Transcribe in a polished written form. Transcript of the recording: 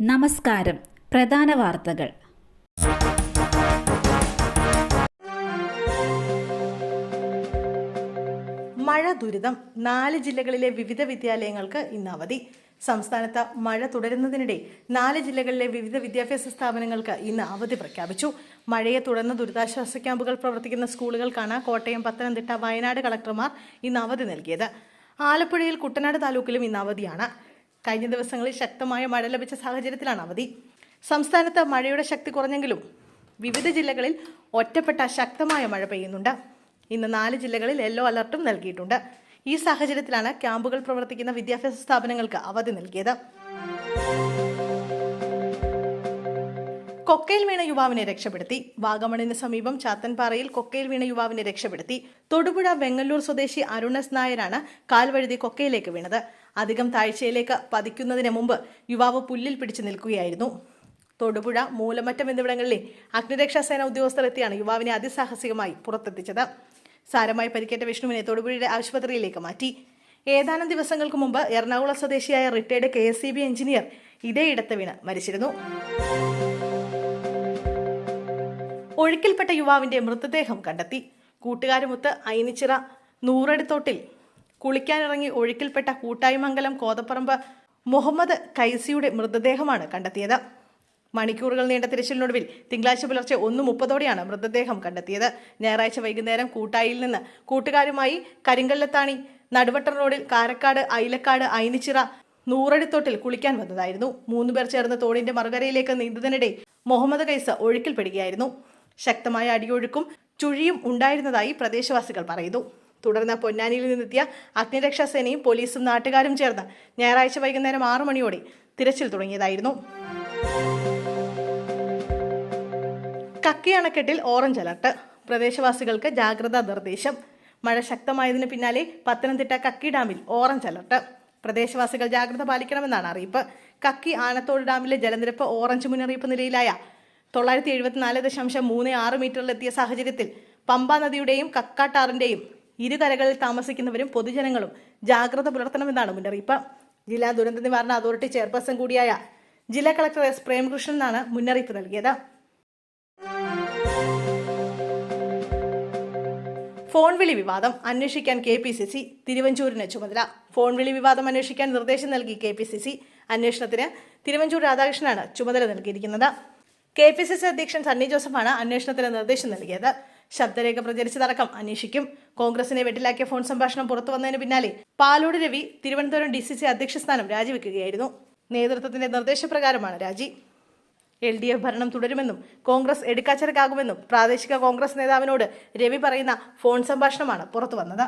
നമസ്കാരം. പ്രധാന വാർത്തകൾ. മഴ ദുരിതം. 4 ജില്ലകളിലെ വിവിധ വിദ്യാലയങ്ങൾക്ക് ഇന്ന് അവധി. സംസ്ഥാനത്ത് മഴ തുടരുന്നതിനിടെ 4 ജില്ലകളിലെ വിവിധ വിദ്യാഭ്യാസ സ്ഥാപനങ്ങൾക്ക് ഇന്ന് അവധി പ്രഖ്യാപിച്ചു. മഴയെ തുടർന്ന് ദുരിതാശ്വാസ ക്യാമ്പുകൾ പ്രവർത്തിക്കുന്ന സ്കൂളുകൾക്കാണ് കോട്ടയം, പത്തനംതിട്ട, വയനാട് കളക്ടർമാർ ഇന്ന് അവധി നൽകിയത്. ആലപ്പുഴയിൽ കുട്ടനാട് താലൂക്കിലും ഇന്ന് അവധിയാണ്. കഴിഞ്ഞ ദിവസങ്ങളിൽ ശക്തമായ മഴ ലഭിച്ച സാഹചര്യത്തിലാണ് അവധി. സംസ്ഥാനത്ത് മഴയുടെ ശക്തി കുറഞ്ഞെങ്കിലും വിവിധ ജില്ലകളിൽ ഒറ്റപ്പെട്ട ശക്തമായ മഴ പെയ്യുന്നുണ്ട്. ഇന്ന് 4 ജില്ലകളിൽ യെല്ലോ അലർട്ടും നൽകിയിട്ടുണ്ട്. ഈ സാഹചര്യത്തിലാണ് ക്യാമ്പുകൾ പ്രവർത്തിക്കുന്ന വിദ്യാഭ്യാസ സ്ഥാപനങ്ങൾക്ക് അവധി നൽകിയത്. കൊക്കയിൽ വീണ യുവാവിനെ രക്ഷപ്പെടുത്തി. വാഗമണിന് സമീപം ചാത്തൻപാറയിൽ കൊക്കയിൽ വീണ യുവാവിനെ രക്ഷപ്പെടുത്തി. തൊടുപുഴ വെങ്ങല്ലൂർ സ്വദേശി അരുണസ് നായരാണ് കാൽവഴുതി കൊക്കയിലേക്ക് വീണത്. അധികം താഴ്ചയിലേക്ക് പതിക്കുന്നതിന് മുമ്പ് യുവാവ് പുല്ലിൽ പിടിച്ചു നിൽക്കുകയായിരുന്നു. തൊടുപുഴ, മൂലമറ്റം എന്നിവിടങ്ങളിലെ അഗ്നിരക്ഷാ സേന ഉദ്യോഗസ്ഥർ എത്തിയാണ് യുവാവിനെ അതിസാഹസികമായി പുറത്തെത്തിച്ചത്. സാരമായി പരിക്കേറ്റ വിഷ്ണുവിനെ തൊടുപുഴയുടെ ആശുപത്രിയിലേക്ക് മാറ്റി. ഏതാനും ദിവസങ്ങൾക്ക് മുമ്പ് എറണാകുളം സ്വദേശിയായ റിട്ടയർഡ് KSEB എഞ്ചിനീയർ ഇതേയിടത്ത് വീണ് മരിച്ചിരുന്നു. ഒഴുക്കിൽപ്പെട്ട യുവാവിന്റെ മൃതദേഹം കണ്ടെത്തി. കൂട്ടുകാരുമൊത്ത് ഐനിച്ചിറ നൂറടിത്തോട്ടിൽ കുളിക്കാനിറങ്ങി ഒഴുക്കിൽപ്പെട്ട കൂട്ടായിമംഗലം കോതപ്പറമ്പ് മുഹമ്മദ് കൈസിയുടെ മൃതദേഹമാണ് കണ്ടെത്തിയത്. മണിക്കൂറുകൾ നീണ്ട തിരച്ചിലിനൊടുവിൽ തിങ്കളാഴ്ച പുലർച്ചെ 1:30 മൃതദേഹം കണ്ടെത്തിയത്. ഞായറാഴ്ച വൈകുന്നേരം കൂട്ടായിൽ നിന്ന് കൂട്ടുകാരുമായി കരിങ്കല്ലത്താണി നടുവട്ടം റോഡിൽ കാരക്കാട്, ഐലക്കാട്, ഐനിച്ചിറ നൂറടിത്തോട്ടിൽ കുളിക്കാൻ വന്നതായിരുന്നു. 3 പേർ ചേർന്ന് തോടിന്റെ മറുകരയിലേക്ക് നീന്തുന്നതിനിടെ മുഹമ്മദ് കൈസ് ഒഴുക്കിൽപ്പെടുകയായിരുന്നു. ശക്തമായ അടിയൊഴുക്കും ചുഴിയും ഉണ്ടായിരുന്നതായി പ്രദേശവാസികൾ പറയുന്നു. തുടർന്ന് പൊന്നാനിയിൽ നിന്നെത്തിയ അഗ്നിരക്ഷാസേനയും പോലീസും നാട്ടുകാരും ചേർന്ന് ഞായറാഴ്ച വൈകുന്നേരം 6 മണിയോടെ തിരച്ചിൽ തുടങ്ങിയതായിരുന്നു. കക്കി അണക്കെട്ടിൽ ഓറഞ്ച് അലർട്ട്. പ്രദേശവാസികൾക്ക് ജാഗ്രതാ നിർദ്ദേശം. മഴ ശക്തമായതിന് പിന്നാലെ പത്തനംതിട്ട കക്കി ഡാമിൽ ഓറഞ്ച് അലർട്ട്. പ്രദേശവാസികൾ ജാഗ്രത പാലിക്കണമെന്നാണ് അറിയിപ്പ്. കക്കി ആനത്തോട് ഡാമിലെ ജലനിരപ്പ് ഓറഞ്ച് മുന്നറിയിപ്പ് നിലയിലായ 974.36 മീറ്ററിലെത്തിയ സാഹചര്യത്തിൽ പമ്പ നദിയുടെയും കക്കാട്ടാറിന്റെയും ഇരുകരകളിൽ താമസിക്കുന്നവരും പൊതുജനങ്ങളും ജാഗ്രത പുലർത്തണമെന്നാണ് മുന്നറിയിപ്പ്. ജില്ലാ ദുരന്ത നിവാരണ അതോറിറ്റി ചെയർപേഴ്സൺ കൂടിയായ ജില്ലാ കളക്ടർ S. പ്രേംകൃഷ്ണനാണ് മുന്നറിയിപ്പ് നൽകിയത്. ഫോൺ വിളി വിവാദം അന്വേഷിക്കാൻ KPCC, തിരുവഞ്ചൂരിന് ചുമതല. ഫോൺ വിളി വിവാദം അന്വേഷിക്കാൻ നിർദ്ദേശം നൽകി KPCC. അന്വേഷണത്തിന് തിരുവഞ്ചൂർ രാധാകൃഷ്ണനാണ് ചുമതല നൽകിയിരിക്കുന്നത്. KPCC അധ്യക്ഷൻ സണ്ണി ജോസഫാണ് അന്വേഷണത്തിന് നിർദ്ദേശം നൽകിയത്. ശബ്ദരേഖ പ്രചരിച്ചതടക്കം അന്വേഷിക്കും. കോൺഗ്രസിനെ വെട്ടിലാക്കിയ ഫോൺ സംഭാഷണം പുറത്തു വന്നതിന് പിന്നാലെ പാലോട് രവി തിരുവനന്തപുരം DCC അധ്യക്ഷ സ്ഥാനം രാജിവെക്കുകയായിരുന്നു. നേതൃത്വത്തിന്റെ നിർദ്ദേശപ്രകാരമാണ് രാജി. LDF ഭരണം തുടരുമെന്നും കോൺഗ്രസ് എടുക്കാച്ചരക്കാകുമെന്നും പ്രാദേശിക കോൺഗ്രസ് നേതാവിനോട് രവി പറയുന്ന ഫോൺ സംഭാഷണമാണ് പുറത്തു വന്നത്.